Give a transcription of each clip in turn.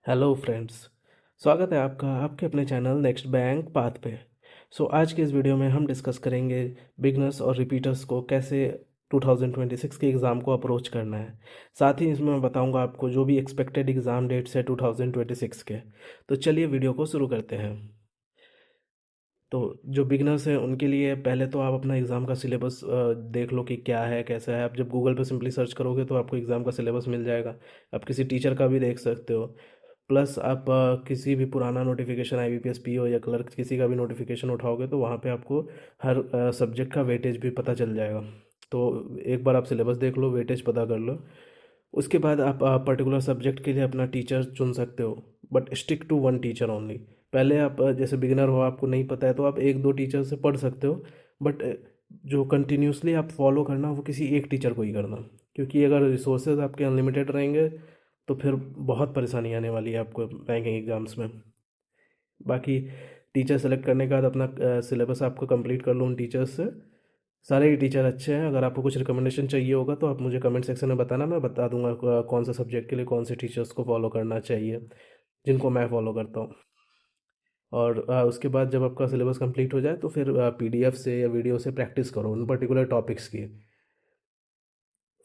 Hello friends. स्वागत है आपका आपके अपने चैनल नेक्स्ट बैंक पाथ पे। आज के इस वीडियो में हम डिस्कस करेंगे बिगनर्स और रिपीटर्स को कैसे 2026 के एग्ज़ाम को अप्रोच करना है। साथ ही इसमें मैं बताऊंगा आपको जो भी एक्सपेक्टेड एग्ज़ाम डेट्स है 2026 के। तो चलिए वीडियो को शुरू करते हैं। तो जो बिगनर्स हैं उनके लिए पहले तो आप अपना एग्ज़ाम का सिलेबस देख लो कि क्या है कैसा है। आप जब गूगल पे सिंपली सर्च करोगे तो आपको एग्ज़ाम का सिलेबस मिल जाएगा। आप किसी टीचर का भी देख सकते हो। प्लस आप किसी भी पुराना नोटिफिकेशन आईबीपीएस पीओ या क्लर्क किसी का भी नोटिफिकेशन उठाओगे तो वहाँ पे आपको हर सब्जेक्ट का वेटेज भी पता चल जाएगा। तो एक बार आप सिलेबस देख लो, वेटेज पता कर लो। उसके बाद आप पर्टिकुलर सब्जेक्ट के लिए अपना टीचर चुन सकते हो, but stick to one teacher only. पहले आप जैसे बिगिनर हो, आपको नहीं पता है तो आप एक दो टीचर से पढ़ सकते हो, बट जो कंटिन्यूसली आप फॉलो करना वो किसी एक टीचर को ही करना। क्योंकि अगर रिसोर्सेज आपके अनलिमिटेड रहेंगे तो फिर बहुत परेशानी आने वाली है आपको बैंकिंग एग्ज़ाम्स में। बाकी टीचर सेलेक्ट करने के बाद अपना सिलेबस आपको कंप्लीट कर लो उन टीचर्स से। सारे ही टीचर अच्छे हैं। अगर आपको कुछ रिकमेंडेशन चाहिए होगा तो आप मुझे कमेंट सेक्शन में बताना, मैं बता दूंगा कौन सा सब्जेक्ट के लिए कौन से टीचर्स को फॉलो करना चाहिए, जिनको मैं फॉलो करता हूँ। और उसके बाद जब आपका सिलेबस कंप्लीट हो जाए तो फिर पीडीएफ से या वीडियो से प्रैक्टिस करो उन पर्टिकुलर टॉपिक्स की।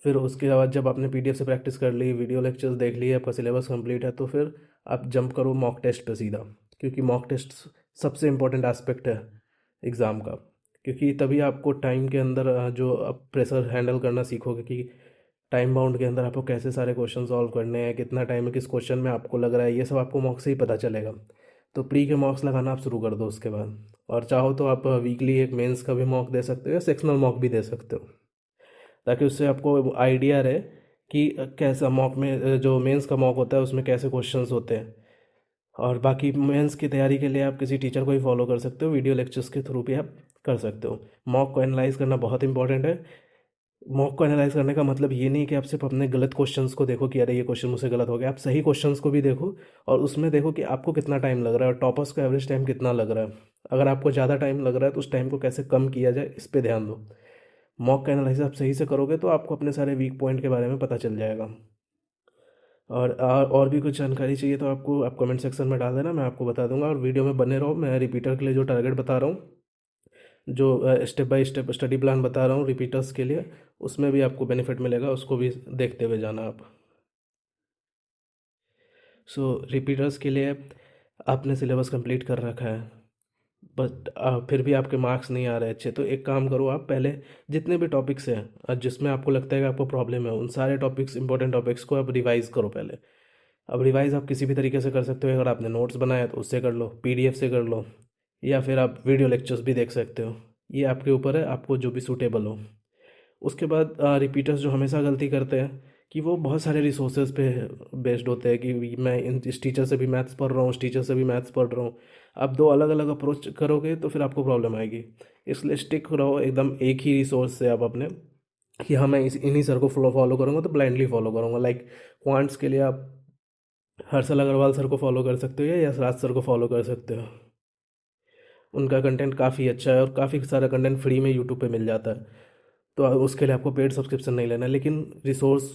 फिर उसके बाद जब आपने पीडीएफ से प्रैक्टिस कर ली, वीडियो लेक्चर्स देख लिए, आपका सिलेबस कंप्लीट है, तो फिर आप जंप करो मॉक टेस्ट पे सीधा। क्योंकि मॉक टेस्ट सबसे इम्पोर्टेंट एस्पेक्ट है एग्ज़ाम का। क्योंकि तभी आपको टाइम के अंदर जो आप प्रेशर हैंडल करना सीखोगे कि टाइम बाउंड के अंदर आपको कैसे सारे क्वेश्चन सॉल्व करने हैं, कितना टाइम है, किस क्वेश्चन में आपको लग रहा है, ये सब आपको मॉक से ही पता चलेगा। तो प्री के मॉक्स लगाना आप शुरू कर दो उसके बाद। और चाहो तो आप वीकली एक मेंस का भी मॉक दे सकते हो या सेक्शनल मॉक भी दे सकते हो, ताकि उससे आपको आइडिया रहे कि कैसा मॉक में जो मेंस का मॉक होता है उसमें कैसे क्वेश्चंस होते हैं। और बाकी मेंस की तैयारी के लिए आप किसी टीचर को ही फॉलो कर सकते हो, वीडियो लेक्चर्स के थ्रू भी आप कर सकते हो। मॉक को एनालाइज करना बहुत इंपॉर्टेंट है। मॉक को एनालाइज करने का मतलब ये नहीं कि आप सिर्फ अपने गलत क्वेश्चंस को देखो कि अरे ये क्वेश्चन मुझसे गलत हो गया। आप सही क्वेश्चंस को भी देखो और उसमें देखो कि आपको कितना टाइम लग रहा है और टॉपर्स का एवरेज टाइम कितना लग रहा है। अगर आपको ज़्यादा टाइम लग रहा है तो उस टाइम को कैसे कम किया जाए इस पर ध्यान दो। मॉक का एनालिसिस आप सही से करोगे तो आपको अपने सारे वीक पॉइंट के बारे में पता चल जाएगा। और भी कुछ जानकारी चाहिए तो आप कमेंट सेक्शन में डाल देना, मैं आपको बता दूंगा। और वीडियो में बने रहो। मैं रिपीटर के लिए जो टारगेट बता रहा हूँ, जो step by step study plan बता रहा हूँ रिपीटर्स के लिए, उसमें भी आपको बेनिफिट मिलेगा, उसको भी देखते हुए जाना आप। रिपीटर्स के लिए आपने सिलेबस कंप्लीट कर रखा है, बट फिर भी आपके मार्क्स नहीं आ रहे अच्छे, तो एक काम करो, आप पहले जितने भी टॉपिक्स हैं जिसमें आपको लगता है कि आपको प्रॉब्लम है, उन सारे टॉपिक्स इंपॉर्टेंट टॉपिक्स को आप रिवाइज करो पहले। अब रिवाइज आप किसी भी तरीके से कर सकते हो। अगर आपने नोट्स बनाया तो उससे कर लो, पीडीएफ से कर लो, या फिर आप वीडियो लेक्चर्स भी देख सकते हो। ये आपके ऊपर है, आपको जो भी सूटेबल हो। उसके बाद रिपीटर्स जो हमेशा गलती करते हैं कि वो बहुत सारे रिसोर्सेज पे बेस्ड होते हैं कि मैं इस टीचर से भी मैथ्स पढ़ रहा हूँ, उस टीचर से भी मैथ्स पढ़ रहा हूँ। आप दो अलग अलग अप्रोच करोगे तो फिर आपको प्रॉब्लम आएगी। इसलिए स्टिक रहो एकदम एक ही रिसोर्स से आप अपने, कि हाँ मैं इस इन्हीं सर को फॉलो करूँगा तो ब्लाइंडली फॉलो करूँगा। लाइक क्वांट्स के लिए आप हर्षल अग्रवाल सर को फॉलो कर सकते हो या यशराज सर को फॉलो कर सकते हो। उनका कंटेंट काफ़ी अच्छा है और काफ़ी सारा कंटेंट फ्री में यूट्यूब पे मिल जाता है। तो उसके लिए आपको पेड सब्सक्रिप्शन नहीं लेना, लेकिन रिसोर्स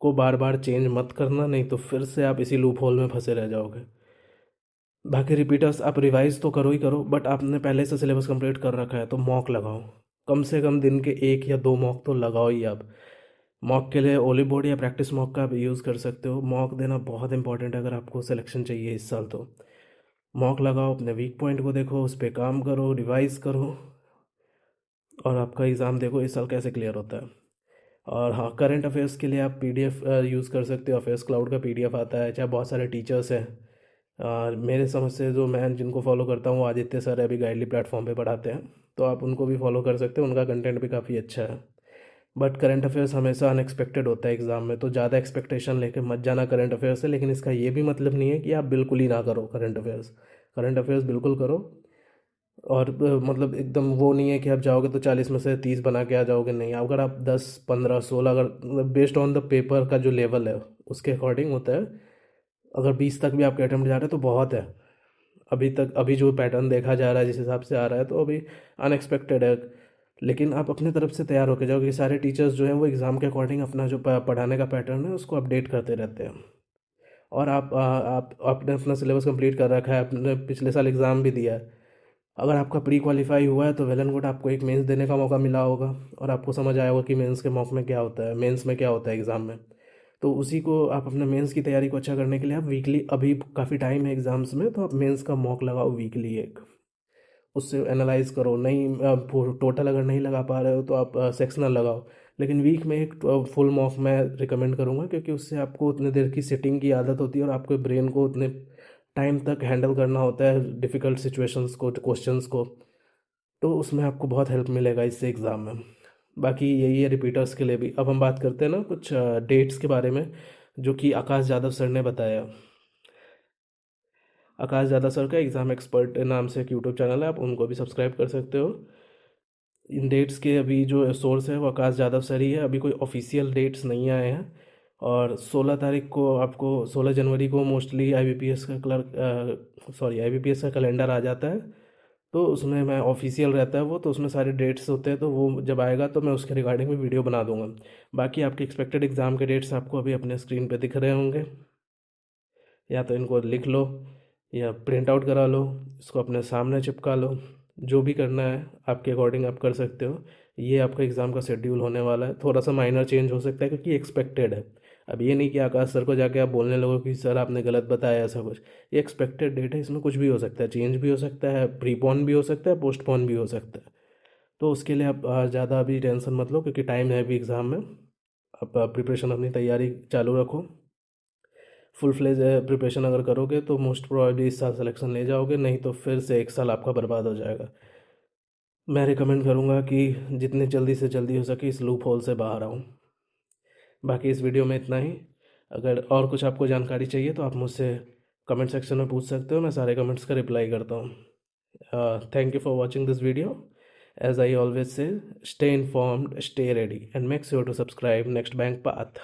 को बार बार चेंज मत करना, नहीं तो फिर से आप इसी लूप होल में फंसे रह जाओगे। बाकी रिपीटर्स आप रिवाइज तो करो ही करो, बट आपने पहले से सिलेबस कंप्लीट कर रखा है तो मॉक लगाओ। कम से कम दिन के एक या दो मॉक तो लगाओ ही आप। मॉक के लिए ओली बोर्ड या प्रैक्टिस मॉक का आप यूज़ कर सकते हो। मॉक देना बहुत इंपॉर्टेंट है अगर आपको सिलेक्शन चाहिए इस साल तो। मॉक लगाओ, अपने वीक पॉइंट को देखो, उस पर काम करो, रिवाइज करो, और आपका एग्ज़ाम देखो इस साल कैसे क्लियर होता है। और हाँ, करंट अफेयर्स के लिए आप पीडीएफ यूज़ कर सकते हो। अफेयर्स क्लाउड का पीडीएफ आता है, चाहे बहुत सारे टीचर्स हैं। और मेरे समझ से जो मैं जिनको फॉलो करता हूँ, वो आदित्य सर अभी गाइडली प्लेटफॉर्म पे पढ़ाते हैं, तो आप उनको भी फॉलो कर सकते हो। उनका कंटेंट भी काफ़ी अच्छा है। बट करंट अफेयर्स हमेशा अनएक्सपेक्टेड होता है एग्ज़ाम में, तो ज़्यादा एक्सपेक्टेशन लेके मत जाना करंट अफेयर्स से। लेकिन इसका ये भी मतलब नहीं है कि आप बिल्कुल ही ना करो करंट अफेयर्स। करंट अफेयर्स बिल्कुल करो। और मतलब एकदम वो नहीं है कि आप जाओगे तो 40 में से 30 बना के आ जाओगे, नहीं। अगर आप 10 15 16, अगर बेस्ड ऑन द पेपर का जो लेवल है उसके अकॉर्डिंग होता है। अगर 20 तक भी आपके अटेम्प्ट जा रहे हैं तो बहुत है। अभी तक अभी जो पैटर्न देखा जा रहा है, जिस हिसाब से आ रहा है, तो अभी अनएक्सपेक्टेड है। लेकिन आप अपने तरफ से तैयार होकर जाओ, कि सारे टीचर्स जो हैं वो एग्ज़ाम के अकॉर्डिंग अपना जो पढ़ाने का पैटर्न है उसको अपडेट करते रहते हैं। और आप आपने अपना सिलेबस कंप्लीट कर रखा है, आपने पिछले साल एग्ज़ाम भी दिया है, अगर आपका प्री क्वालिफाई हुआ है तो वेल एंड गुड, आपको एक मेंस देने का मौका मिला होगा और आपको समझ आया होगा कि मेंस के मौके में क्या होता है, मेंस में क्या होता है एग्ज़ाम में। तो उसी को आप अपने मेंस की तैयारी को अच्छा करने के लिए आप वीकली, अभी काफ़ी टाइम है एग्ज़ाम्स में, तो आप मेंस का मॉक लगाओ वीकली एक, उससे एनालाइज करो। नहीं टोटल अगर नहीं लगा पा रहे हो तो आप सेक्शनल लगाओ, लेकिन वीक में एक फुल मॉक मैं रिकमेंड करूँगा, क्योंकि उससे आपको उतने देर की सिटिंग की आदत होती है और आपके ब्रेन को उतने टाइम तक हैंडल करना होता है डिफ़िकल्ट सिचुएशंस को, क्वेश्चंस को। तो उसमें आपको बहुत हेल्प मिलेगा इससे एग्ज़ाम में। बाकी यही है रिपीटर्स के लिए भी। अब हम बात करते हैं ना कुछ डेट्स के बारे में, जो कि आकाश यादव सर ने बताया। आकाश यादव सर का एग्ज़ाम एक्सपर्ट नाम से एक यूट्यूब चैनल है, आप उनको भी सब्सक्राइब कर सकते हो। इन डेट्स के अभी जो सोर्स है वो आकाश यादव सर ही है, अभी कोई ऑफिशियल डेट्स नहीं आए हैं। और 16 तारीख को आपको, 16 जनवरी को मोस्टली आईबीपीएस का आईबीपीएस का कैलेंडर आ जाता है, तो उसमें मैं ऑफिशियल रहता है वो, तो उसमें सारे डेट्स होते हैं, तो वो जब आएगा तो मैं उसके रिगार्डिंग में वीडियो बना दूंगा। बाकी आपके एक्सपेक्टेड एग्ज़ाम के डेट्स आपको अभी अपने स्क्रीन पे दिख रहे होंगे, या तो इनको लिख लो या प्रिंट आउट करा लो, इसको अपने सामने चिपका लो, जो भी करना है आपके अकॉर्डिंग आप कर सकते हो। ये आपका एग्ज़ाम का शेड्यूल होने वाला है, थोड़ा सा माइनर चेंज हो सकता है क्योंकि एक्सपेक्टेड है। अब ये नहीं कि आकाश सर को जाके आप बोलने लगो कि सर आपने गलत बताया ऐसा कुछ। ये एक्सपेक्टेड डेट है, इसमें कुछ भी हो सकता है, चेंज भी हो सकता है, प्रीपोन भी हो सकता है, पोस्टपोन भी हो सकता है। तो उसके लिए आप ज़्यादा अभी टेंशन मत लो, क्योंकि टाइम है अभी एग्ज़ाम में। आप प्रिपरेशन, अपनी तैयारी चालू रखो। फुल फ्लेज प्रिपरेशन अगर करोगे तो मोस्ट प्रोबेबली इस साल सिलेक्शन ले जाओगे, नहीं तो फिर से एक साल आपका बर्बाद हो जाएगा। मैं रिकमेंड करूँगा कि जितनी जल्दी से जल्दी हो सके इस लूप होल से बाहर आओ। बाकी इस वीडियो में इतना ही। अगर और कुछ आपको जानकारी चाहिए तो आप मुझसे कमेंट सेक्शन में पूछ सकते हो, मैं सारे कमेंट्स का रिप्लाई करता हूँ। Thank you for watching this video. As I always say, stay informed, stay ready, and make sure to subscribe next bank path.